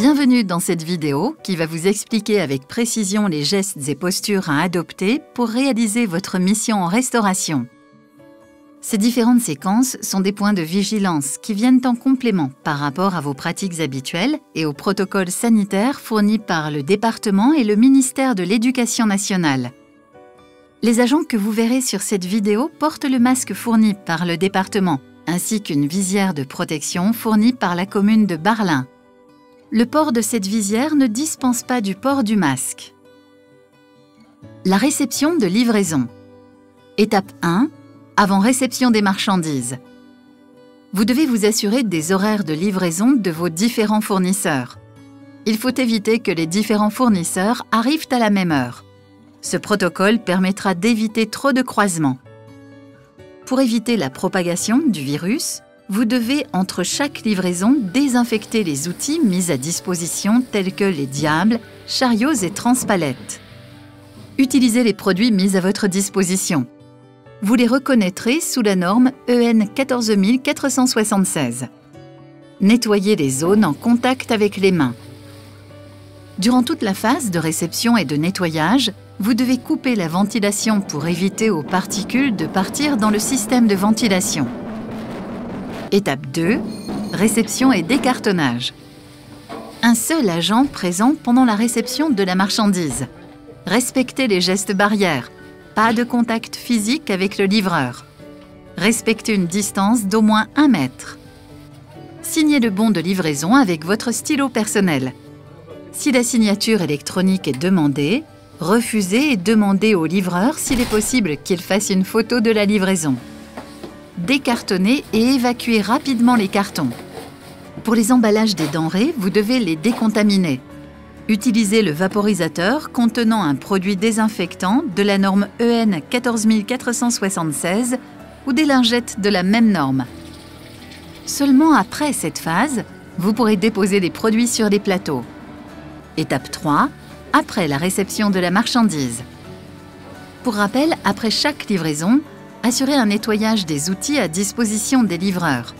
Bienvenue dans cette vidéo qui va vous expliquer avec précision les gestes et postures à adopter pour réaliser votre mission en restauration. Ces différentes séquences sont des points de vigilance qui viennent en complément par rapport à vos pratiques habituelles et aux protocoles sanitaires fournis par le département et le ministère de l'Éducation nationale. Les agents que vous verrez sur cette vidéo portent le masque fourni par le département, ainsi qu'une visière de protection fournie par la commune de Barlin. Le port de cette visière ne dispense pas du port du masque. La réception de livraison. Étape 1. Avant réception des marchandises. Vous devez vous assurer des horaires de livraison de vos différents fournisseurs. Il faut éviter que les différents fournisseurs arrivent à la même heure. Ce protocole permettra d'éviter trop de croisements. Pour éviter la propagation du virus, vous devez, entre chaque livraison, désinfecter les outils mis à disposition tels que les diables, chariots et transpalettes. Utilisez les produits mis à votre disposition. Vous les reconnaîtrez sous la norme EN 14476. Nettoyez les zones en contact avec les mains. Durant toute la phase de réception et de nettoyage, vous devez couper la ventilation pour éviter aux particules de partir dans le système de ventilation. Étape 2. Réception et décartonnage. Un seul agent présent pendant la réception de la marchandise. Respectez les gestes barrières. Pas de contact physique avec le livreur. Respectez une distance d'au moins 1 mètre. Signez le bon de livraison avec votre stylo personnel. Si la signature électronique est demandée, refusez et demandez au livreur s'il est possible qu'il fasse une photo de la livraison. Décartonnez et évacuez rapidement les cartons. Pour les emballages des denrées, vous devez les décontaminer. Utilisez le vaporisateur contenant un produit désinfectant de la norme EN 14476 ou des lingettes de la même norme. Seulement après cette phase, vous pourrez déposer les produits sur les plateaux. Étape 3. Après la réception de la marchandise. Pour rappel, après chaque livraison, assurez un nettoyage des outils à disposition des livreurs.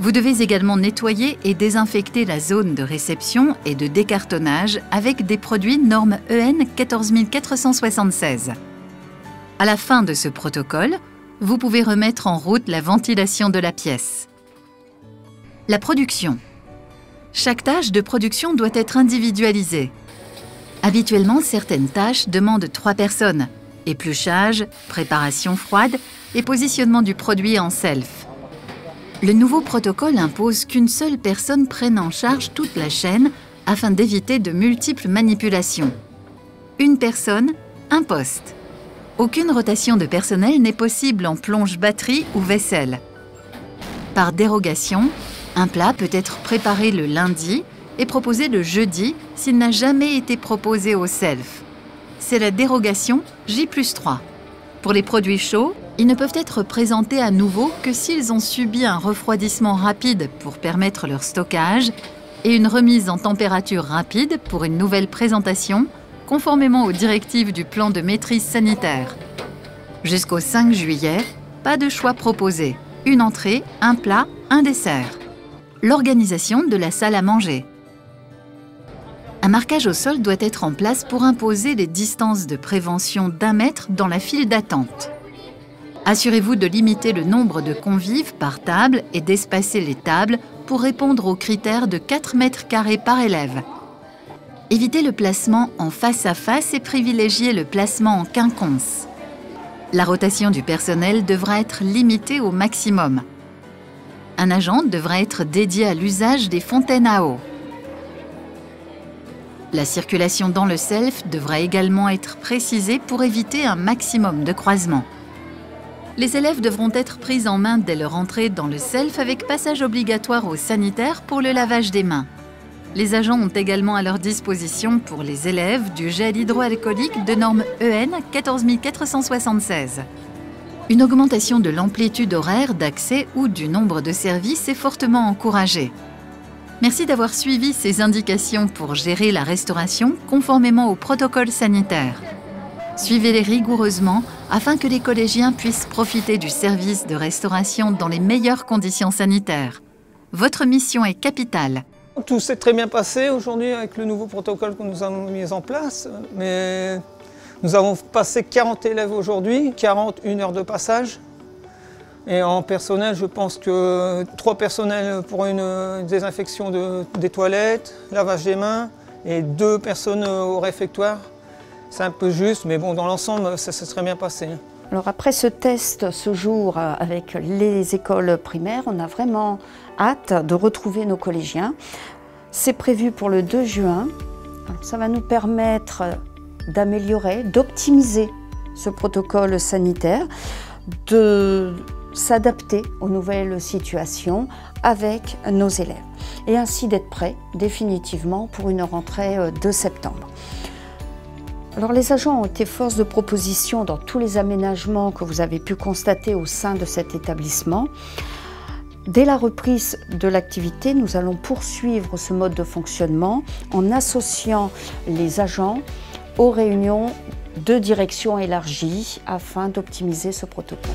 Vous devez également nettoyer et désinfecter la zone de réception et de décartonnage avec des produits norme EN 14476. À la fin de ce protocole, vous pouvez remettre en route la ventilation de la pièce. La production. Chaque tâche de production doit être individualisée. Habituellement, certaines tâches demandent 3 personnes. Épluchage, préparation froide et positionnement du produit en self. Le nouveau protocole impose qu'une seule personne prenne en charge toute la chaîne afin d'éviter de multiples manipulations. Une personne, un poste. Aucune rotation de personnel n'est possible en plonge-batterie ou vaisselle. Par dérogation, un plat peut être préparé le lundi et proposé le jeudi s'il n'a jamais été proposé au self. C'est la dérogation J+3. Pour les produits chauds, ils ne peuvent être présentés à nouveau que s'ils ont subi un refroidissement rapide pour permettre leur stockage et une remise en température rapide pour une nouvelle présentation, conformément aux directives du plan de maîtrise sanitaire. Jusqu'au 5 juillet, pas de choix proposé. Une entrée, un plat, un dessert. L'organisation de la salle à manger. Un marquage au sol doit être en place pour imposer les distances de prévention d'1 mètre dans la file d'attente. Assurez-vous de limiter le nombre de convives par table et d'espacer les tables pour répondre aux critères de 4 mètres carrés par élève. Évitez le placement en face à face et privilégiez le placement en quinconce. La rotation du personnel devra être limitée au maximum. Un agent devra être dédié à l'usage des fontaines à eau. La circulation dans le self devra également être précisée pour éviter un maximum de croisements. Les élèves devront être pris en main dès leur entrée dans le self avec passage obligatoire au sanitaire pour le lavage des mains. Les agents ont également à leur disposition pour les élèves du gel hydroalcoolique de norme EN 14476. Une augmentation de l'amplitude horaire d'accès ou du nombre de services est fortement encouragée. Merci d'avoir suivi ces indications pour gérer la restauration conformément au protocole sanitaire. Suivez-les rigoureusement afin que les collégiens puissent profiter du service de restauration dans les meilleures conditions sanitaires. Votre mission est capitale. Tout s'est très bien passé aujourd'hui avec le nouveau protocole que nous avons mis en place, mais nous avons passé 40 élèves aujourd'hui, 41 heures de passage. Et en personnel, je pense que 3 personnels pour une désinfection des toilettes, lavage des mains, et 2 personnes au réfectoire. C'est un peu juste, mais bon, dans l'ensemble, ça s'est très bien passé. Alors après ce test ce jour avec les écoles primaires, on a vraiment hâte de retrouver nos collégiens. C'est prévu pour le 2 juin. Alors ça va nous permettre d'améliorer, d'optimiser ce protocole sanitaire, de s'adapter aux nouvelles situations avec nos élèves et ainsi d'être prêts définitivement pour une rentrée de septembre. Alors les agents ont été force de proposition dans tous les aménagements que vous avez pu constater au sein de cet établissement. Dès la reprise de l'activité, nous allons poursuivre ce mode de fonctionnement en associant les agents aux réunions de direction élargies afin d'optimiser ce protocole.